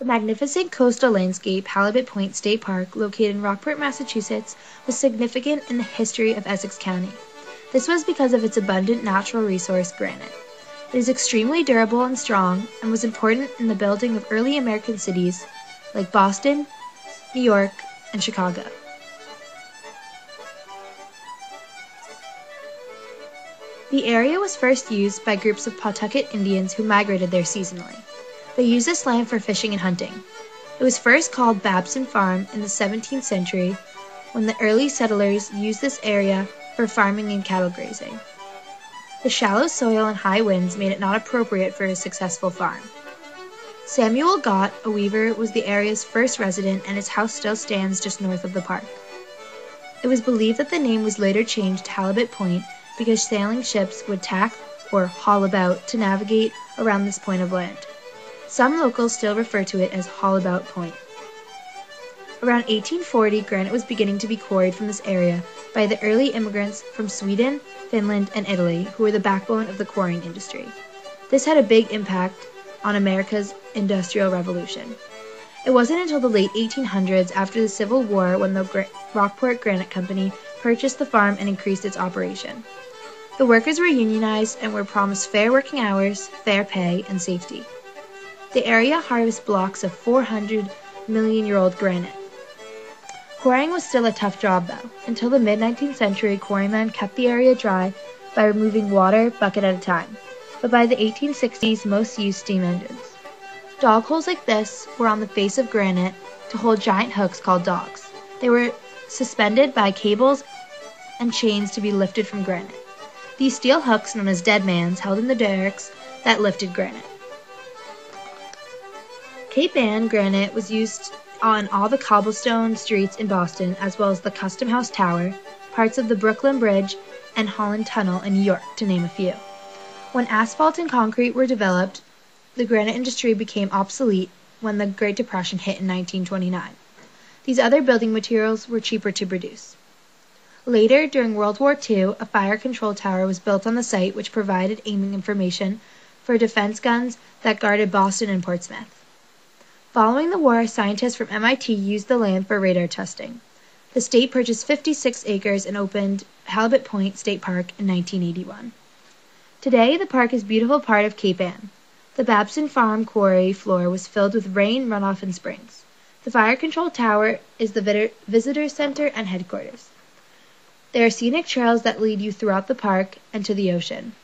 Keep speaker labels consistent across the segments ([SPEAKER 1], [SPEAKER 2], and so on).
[SPEAKER 1] The magnificent coastal landscape, Halibut Point State Park, located in Rockport, Massachusetts, was significant in the history of Essex County. This was because of its abundant natural resource, granite. It is extremely durable and strong, and was important in the building of early American cities like Boston, New York, and Chicago. The area was first used by groups of Pawtucket Indians who migrated there seasonally. They used this land for fishing and hunting. It was first called Babson Farm in the 17th century, when the early settlers used this area for farming and cattle grazing. The shallow soil and high winds made it not appropriate for a successful farm. Samuel Gott, a weaver, was the area's first resident, and his house still stands just north of the park. It was believed that the name was later changed to Halibut Point because sailing ships would tack or haul about to navigate around this point of land. Some locals still refer to it as Halibut Point. Around 1840, granite was beginning to be quarried from this area by the early immigrants from Sweden, Finland, and Italy, who were the backbone of the quarrying industry. This had a big impact on America's Industrial Revolution. It wasn't until the late 1800s, after the Civil War, when the Rockport Granite Company purchased the farm and increased its operation. The workers were unionized and were promised fair working hours, fair pay, and safety. The area harvests blocks of 400-million-year-old granite. Quarrying was still a tough job, though. Until the mid-19th century, quarrymen kept the area dry by removing water bucket at a time. But by the 1860s, most used steam engines. Dog holes like this were on the face of granite to hold giant hooks called dogs. They were suspended by cables and chains to be lifted from granite. These steel hooks, known as deadmans, held in the derricks that lifted granite. Cape Ann granite was used on all the cobblestone streets in Boston, as well as the Custom House Tower, parts of the Brooklyn Bridge, and Holland Tunnel in New York, to name a few. When asphalt and concrete were developed, the granite industry became obsolete when the Great Depression hit in 1929. These other building materials were cheaper to produce. Later, during World War II, a fire control tower was built on the site, which provided aiming information for defense guns that guarded Boston and Portsmouth. Following the war, scientists from MIT used the land for radar testing. The state purchased 56 acres and opened Halibut Point State Park in 1981. Today, the park is a beautiful part of Cape Ann. The Babson Farm quarry floor was filled with rain, runoff, and springs. The fire control tower is the visitor center and headquarters. There are scenic trails that lead you throughout the park and to the ocean.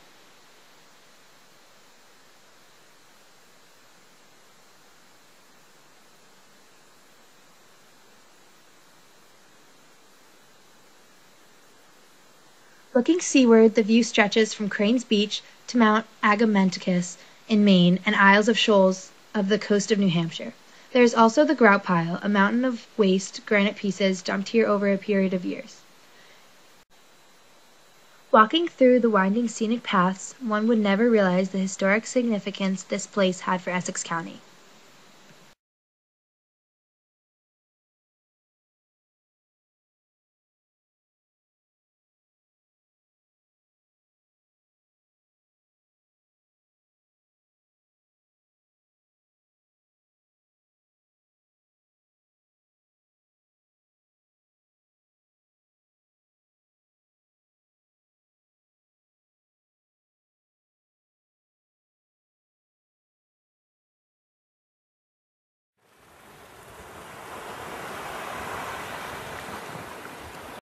[SPEAKER 1] Looking seaward, the view stretches from Cranes Beach to Mount Agamenticus in Maine and Isles of Shoals of the coast of New Hampshire. There is also the Grout Pile, a mountain of waste granite pieces dumped here over a period of years. Walking through the winding scenic paths, one would never realize the historic significance this place had for Essex County.